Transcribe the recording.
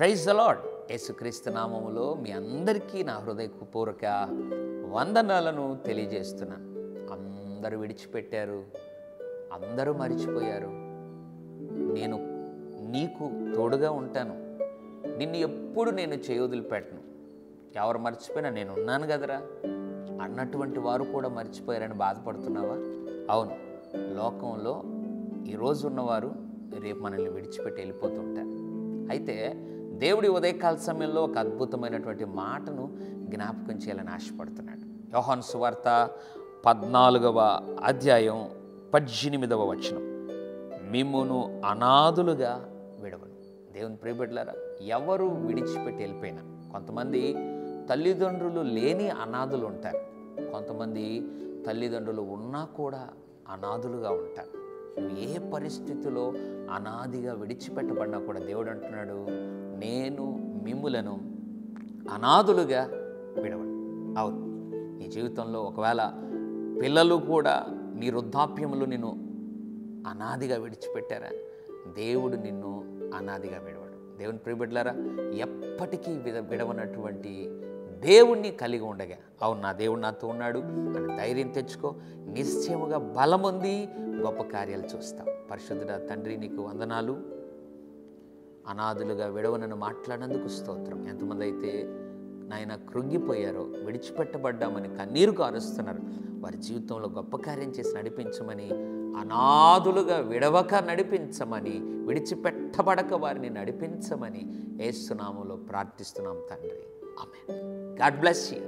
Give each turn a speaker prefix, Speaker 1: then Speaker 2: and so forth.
Speaker 1: Praise the lord. యేసుక్రీస్తు నామములో మీ అందరికీ నా హృదయపూర్వక వందనాలను తెలియజేస్తున్నాను. అందరూ విడిచిపెట్టారు, అందరూ మరిచిపోయారు. నేను నీకు తోడుగా ఉంటాను, నిన్ను ఎప్పుడు నేను చేయొదిలిపెట్టను, ఎవరు మర్చిపోయినా నేను ఉన్నాను కదరా అన్నటువంటి వారు కూడా మర్చిపోయారని బాధపడుతున్నావా? అవును, లోకంలో ఈరోజు ఉన్నవారు రేపు మనల్ని విడిచిపెట్టి వెళ్ళిపోతుంటారు. అయితే దేవుడి ఉదయకాల సమయంలో ఒక అద్భుతమైనటువంటి మాటను జ్ఞాపకం చేయాలని ఆశపడుతున్నాడు. యోహాను సువార్త 14వ అధ్యాయం 18వ వచనం, మిమ్మును అనాథులుగా విడవను. దేవుని ప్రియబిడ్డలారా, ఎవరు విడిచిపెట్టి వెళ్ళిపోయినా, కొంతమంది తల్లిదండ్రులు లేని అనాథులు ఉంటారు, కొంతమంది తల్లిదండ్రులు ఉన్నా కూడా అనాథులుగా ఉంటారు. నువ్వు ఏ పరిస్థితిలో అనాదిగా విడిచిపెట్టబడినా కూడా దేవుడు అంటున్నాడు, నేను మిమ్ములను అనాథులుగా విడవను. అవును, నీ జీవితంలో ఒకవేళ పిల్లలు కూడా నీ వృద్ధాప్యములు నిన్ను అనాదిగా విడిచిపెట్టారా, దేవుడు నిన్ను అనాదిగా విడవడు. దేవుని ప్రియబిడ్డలారా, ఎప్పటికీ విడవనటువంటి దేవుణ్ణి కలిగి ఉండగా, అవును నా దేవుడు నాతో ఉన్నాడు అని ధైర్యం తెచ్చుకో. నిశ్చయముగా బలముంది, గొప్ప కార్యాలు చూస్తాం. పరిశుద్ధుడా తండ్రి, నీకు వందనాలు. అనాథులుగా విడవనని మాట్లాడినందుకు స్తోత్రం. ఎంతమంది అయితే నాయన కృంగిపోయారో, విడిచిపెట్టబడ్డామని కన్నీరు కారుస్తున్నారు, వారి జీవితంలో గొప్ప కార్యం చేసి నడిపించమని, అనాథులుగా విడవక నడిపించమని, విడిచిపెట్టబడక వారిని నడిపించమని యేసు నామములో ప్రార్థిస్తున్నాం తండ్రి. ఆమేన్. God bless you.